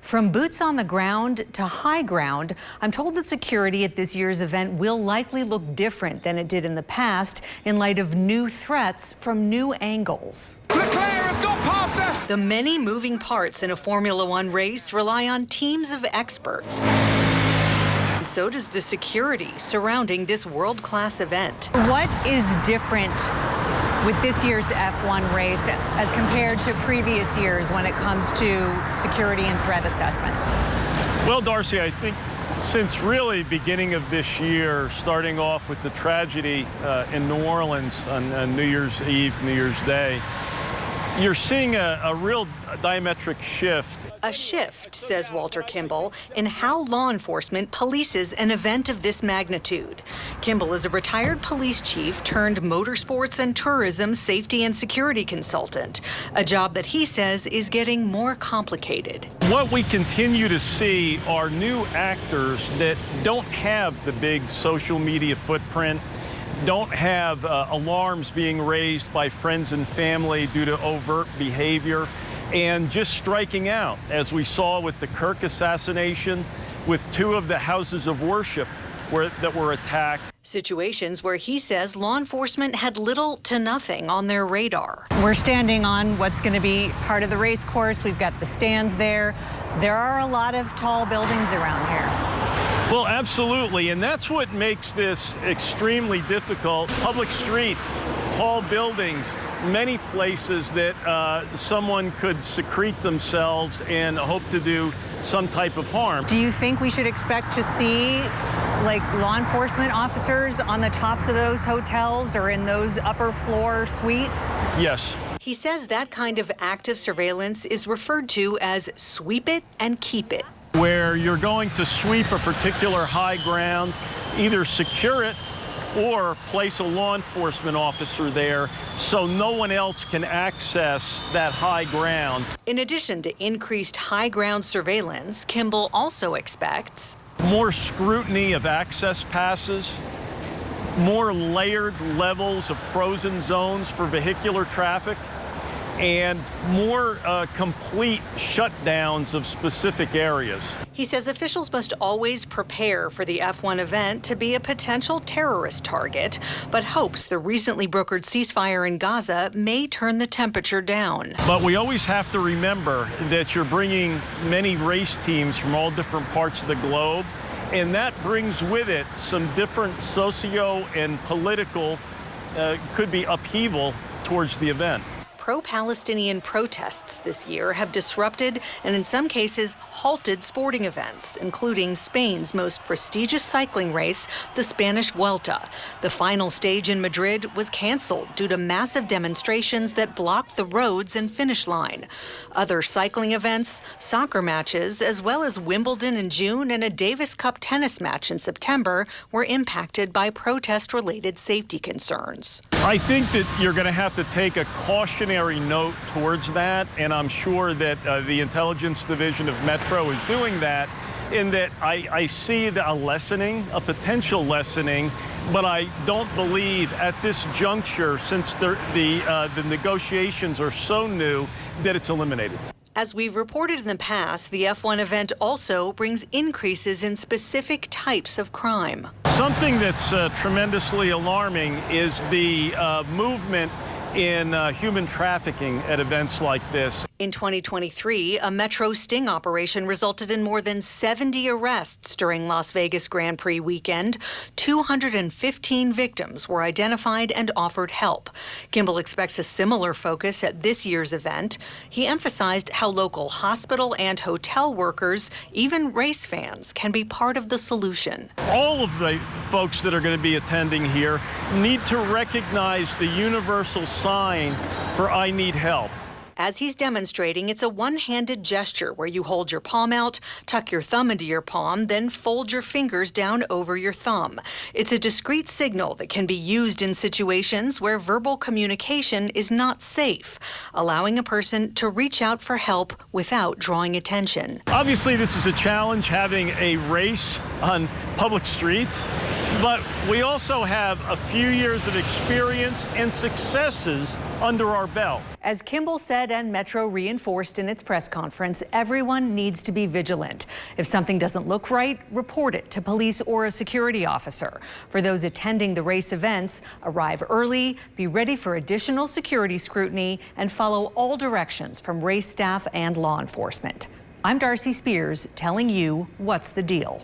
From boots on the ground to high ground, I'm told that security at this year's event will likely look different than it did in the past in light of new threats from new angles. Leclerc has got past her! The many moving parts in a Formula One race rely on teams of experts. And so does the security surrounding this world-class event. What is different with this year's F1 race as compared to previous years when it comes to security and threat assessment? Well, Darcy, I think since really beginning of this year, starting off with the tragedy in New Orleans on New Year's Eve, New Year's Day, you're seeing a real diametric shift. A shift, says Walter Kimball, in how law enforcement polices an event of this magnitude. Kimball is a retired police chief turned motorsports and tourism safety and security consultant, a job that he says is getting more complicated. What we continue to see are new actors that don't have the big social media footprint, don't have alarms being raised by friends and family due to overt behavior, and just striking out, as we saw with the Kirk assassination, with two of the houses of worship that were attacked. Situations where he says law enforcement had little to nothing on their radar. We're standing on what's going to be part of the race course. We've got the stands there. There are a lot of tall buildings around here. Well, absolutely, and that's what makes this extremely difficult. Public streets, tall buildings, many places that someone could secrete themselves and hope to do some type of harm. Do you think we should expect to see like law enforcement officers on the tops of those hotels or in those upper floor suites? Yes. He says that kind of active surveillance is referred to as sweep it and keep it. Where you're going to sweep a particular high ground, either secure it or place a law enforcement officer there so no one else can access that high ground. In addition to increased high ground surveillance, Kimball also expects more scrutiny of access passes, more layered levels of frozen zones for vehicular traffic, and more complete shutdowns of specific areas. He says officials must always prepare for the F1 event to be a potential terrorist target, but hopes the recently brokered ceasefire in Gaza may turn the temperature down. But we always have to remember that you're bringing many race teams from all different parts of the globe, and that brings with it some different socio and political, could be upheaval towards the event. Pro-Palestinian protests this year have disrupted and in some cases halted sporting events, including Spain's most prestigious cycling race, the Spanish Vuelta. The final stage in Madrid was canceled due to massive demonstrations that blocked the roads and finish line. Other cycling events, soccer matches, as well as Wimbledon in June and a Davis Cup tennis match in September were impacted by protest-related safety concerns. I think that you're going to have to take a cautionary note towards that, and I'm sure that the Intelligence Division of Metro is doing that, in that I see a lessening, a potential lessening, but I don't believe at this juncture, since the negotiations are so new, that it's eliminated. As we've reported in the past, the F1 event also brings increases in specific types of crime. Something that's tremendously alarming is the movement in human trafficking at events like this. In 2023, a Metro sting operation resulted in more than 70 arrests during Las Vegas Grand Prix weekend. 215 victims were identified and offered help. Kimball expects a similar focus at this year's event. He emphasized how local hospital and hotel workers, even race fans, can be part of the solution. All of the folks that are going to be attending here need to recognize the universal sign for "I need help." As he's demonstrating, it's a one-handed gesture where you hold your palm out, tuck your thumb into your palm, then fold your fingers down over your thumb. It's a discreet signal that can be used in situations where verbal communication is not safe, allowing a person to reach out for help without drawing attention. Obviously, this is a challenge, having a race on public streets, But we also have a few years of experience and successes under our belt. As Kimball said and Metro reinforced in its press conference, everyone needs to be vigilant. If something doesn't look right, report it to police or a security officer. For those attending the race events, arrive early, be ready for additional security scrutiny, and follow all directions from race staff and law enforcement. I'm Darcy Spears telling you what's the deal.